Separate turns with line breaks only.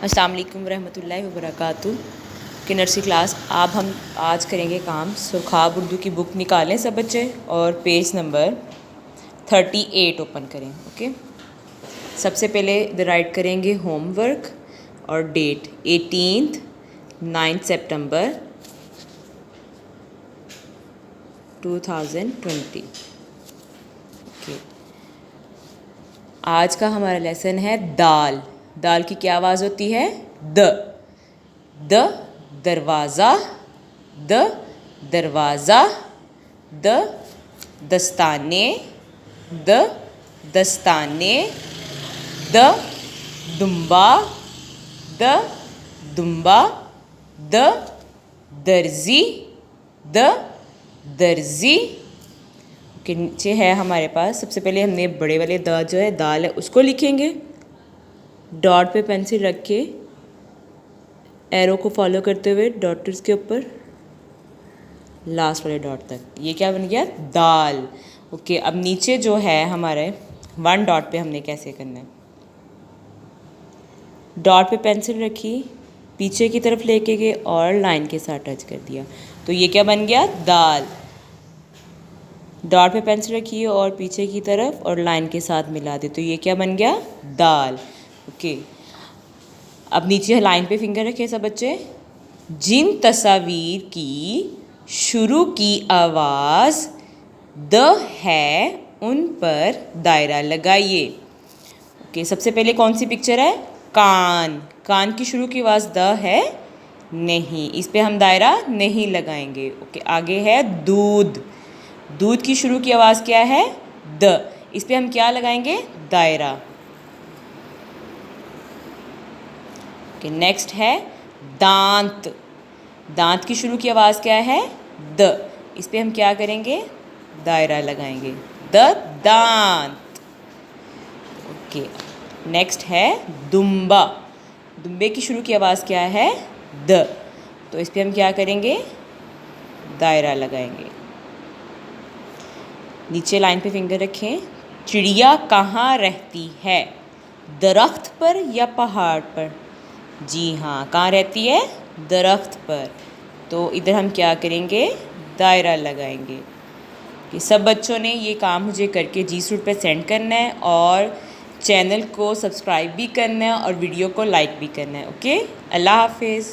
अस्सलाम वालेकुम रहमतुल्लाहि व बरकातुहू कि नर्सरी क्लास। हम आज करेंगे काम सुखाब उर्दू की बुक निकालें सब बच्चे और पेज नंबर 38 ओपन करें। ओके, सबसे पहले राइट करेंगे होमवर्क और डेट 18 9 सितंबर 2020। ओके, आज का हमारा लेसन है दाल। दाल की क्या आवाज़ होती है? द दरवाज़ा, द दरवाज़ा, द दस्ताने, द दस्ताने, the Dumba, the Dumba, the दर्जी, द दर्जी के नीचे है हमारे पास। सबसे पहले हमने बड़े वाले द जो है दाल है उसको लिखेंगे, डॉट पे पेंसिल रख के एरो को फॉलो करते हुए डॉट्स के ऊपर लास्ट वाले डॉट तक। ये क्या बन गया? दाल। ओके, अब नीचे जो है हमारे 1 डॉट पे हमने कैसे करना है, डॉट पे पेंसिल रखी, पीछे की तरफ लेके गए और लाइन के साथ टच कर दिया, तो ये क्या बन गया? दाल। डॉट पे पेंसिल रखी और पीछे की तरफ और लाइन के साथ मिला दे, तो ये क्या बन गया? दाल। ओके, अब नीचे लाइन पे फिंगर रखे सब बच्चे। जिन तस्वीर की शुरू की आवाज़ द है उन पर दायरा लगाइए। ओके, सबसे पहले कौन सी पिक्चर है? कान। कान की शुरू की आवाज़ द है नहीं, इस पे हम दायरा नहीं लगाएंगे। ओके, आगे है दूध। दूध की शुरू की आवाज़ क्या है? द, इस पे हम क्या लगाएंगे? दायरा। नेक्स्ट है दांत। दांत की शुरू की आवाज़ क्या है? द, इस पे हम क्या करेंगे? दायरा लगाएंगे, द दांत। ओके, नेक्स्ट है दुम्बा। दुम्बे की शुरू की आवाज़ क्या है? द, तो इस पे हम क्या करेंगे? दायरा लगाएंगे। नीचे लाइन पे फिंगर रखें। चिड़िया कहाँ रहती है? दरख्त पर या पहाड़ पर? जी हाँ, कहाँ रहती है? दरख्त पर, तो इधर हम क्या करेंगे? दायरा लगाएंगे। कि सब बच्चों ने ये काम मुझे करके Gsuite पे सेंड करना है और चैनल को सब्सक्राइब भी करना है और वीडियो को लाइक भी करना है। ओके, अल्लाह हाफिज़।